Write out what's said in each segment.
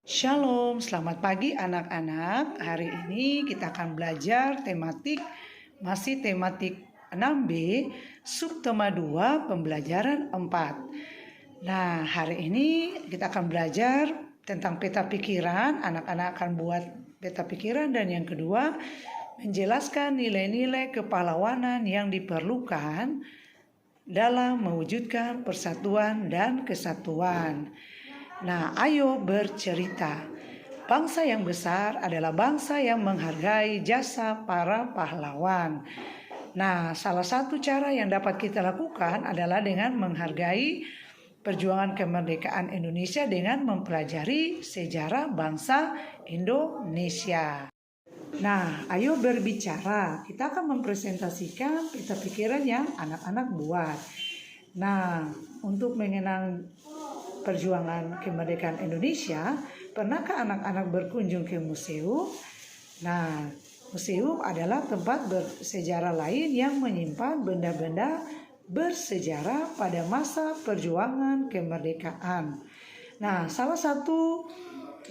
Shalom, selamat pagi anak-anak. Hari ini kita akan belajar masih tematik 6B, subtema 2, pembelajaran 4. Nah, hari ini kita akan belajar tentang peta pikiran. Anak-anak akan buat peta pikiran, dan yang kedua menjelaskan nilai-nilai kepahlawanan yang diperlukan dalam mewujudkan persatuan dan kesatuan. Nah, ayo bercerita. Bangsa yang besar adalah bangsa yang menghargai jasa para pahlawan. Nah, salah satu cara yang dapat kita lakukan adalah dengan menghargai perjuangan kemerdekaan Indonesia dengan mempelajari sejarah bangsa Indonesia. Nah, ayo berbicara. Kita akan mempresentasikan peta pikiran yang anak-anak buat. Nah, untuk mengenang perjuangan kemerdekaan Indonesia, pernahkah anak-anak berkunjung ke museum? Nah, museum adalah tempat bersejarah lain yang menyimpan benda-benda bersejarah pada masa perjuangan kemerdekaan. Nah, salah satu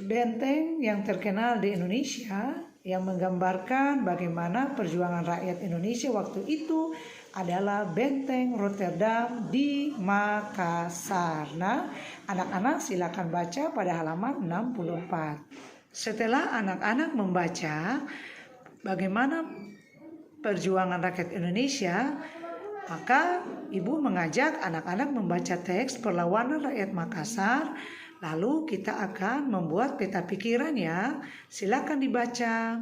benteng yang terkenal di Indonesia yang menggambarkan bagaimana perjuangan rakyat Indonesia waktu itu adalah Benteng Rotterdam di Makassar. Nah, anak-anak silakan baca pada halaman 64. Setelah anak-anak membaca bagaimana perjuangan rakyat Indonesia, maka ibu mengajak anak-anak membaca teks perlawanan rakyat Makassar. Lalu kita akan membuat peta pikiran ya. Silakan dibaca.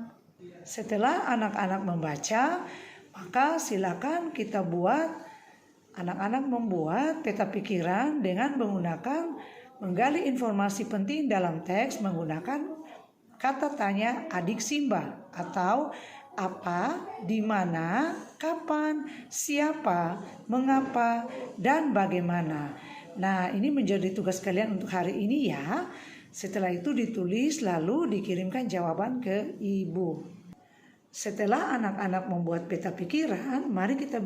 Setelah anak-anak membaca, maka silakan kita anak-anak membuat peta pikiran dengan menggali informasi penting dalam teks menggunakan kata tanya adik Simba atau apa, di mana, kapan, siapa, mengapa, dan bagaimana. Nah, ini menjadi tugas kalian untuk hari ini ya. Setelah itu ditulis lalu dikirimkan jawaban ke ibu. Setelah anak-anak membuat peta pikiran, mari kita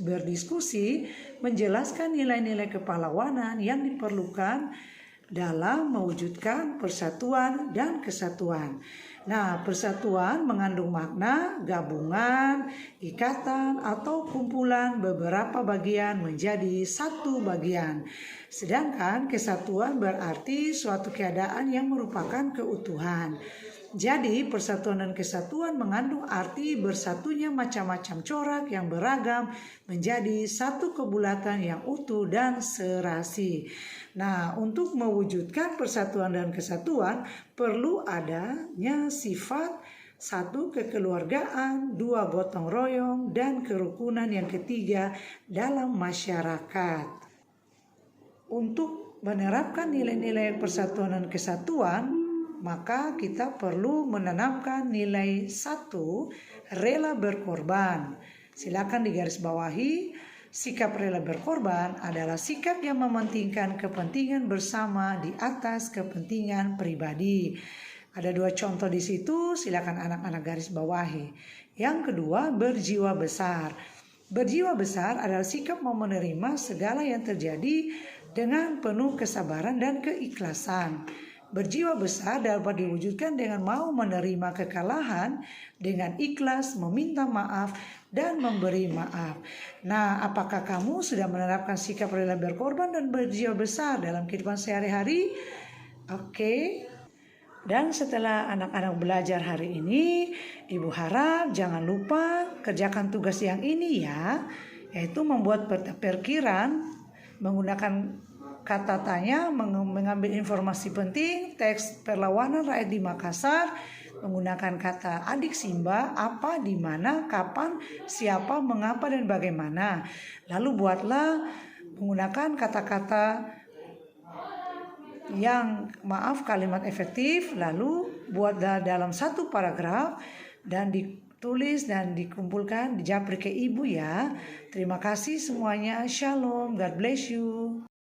berdiskusi menjelaskan nilai-nilai kepahlawanan yang diperlukan dalam mewujudkan persatuan dan kesatuan. Nah, persatuan mengandung makna gabungan, ikatan, atau kumpulan beberapa bagian menjadi satu bagian. Sedangkan kesatuan berarti suatu keadaan yang merupakan keutuhan. Jadi persatuan dan kesatuan mengandung arti bersatunya macam-macam corak yang beragam menjadi satu kebulatan yang utuh dan serasi. Nah, untuk mewujudkan persatuan dan kesatuan perlu adanya sifat 1. Kekeluargaan, 2. Gotong royong, dan kerukunan yang ketiga dalam masyarakat. Untuk menerapkan nilai-nilai persatuan dan kesatuan, maka kita perlu menanamkan nilai 1, rela berkorban. Silakan digarisbawahi, sikap rela berkorban adalah sikap yang mementingkan kepentingan bersama di atas kepentingan pribadi. Ada 2 contoh di situ, silakan anak-anak garis bawahi. Yang kedua, berjiwa besar. Berjiwa besar adalah sikap mau menerima segala yang terjadi dengan penuh kesabaran dan keikhlasan. Berjiwa besar dapat diwujudkan dengan mau menerima kekalahan, dengan ikhlas meminta maaf dan memberi maaf. Nah, apakah kamu sudah menerapkan sikap rela berkorban dan berjiwa besar dalam kehidupan sehari-hari? Oke. Dan setelah anak-anak belajar hari ini, ibu harap jangan lupa kerjakan tugas yang ini ya, yaitu membuat peta pikiran menggunakan kata tanya, mengambil informasi penting, teks perlawanan rakyat di Makassar, menggunakan kata adik Simba, apa, di mana, kapan, siapa, mengapa, dan bagaimana. Lalu buatlah menggunakan kata-kata yang kalimat efektif, lalu buatlah dalam satu paragraf dan ditulis dan dikumpulkan, dijapri ke ibu ya. Terima kasih semuanya. Shalom, God bless you.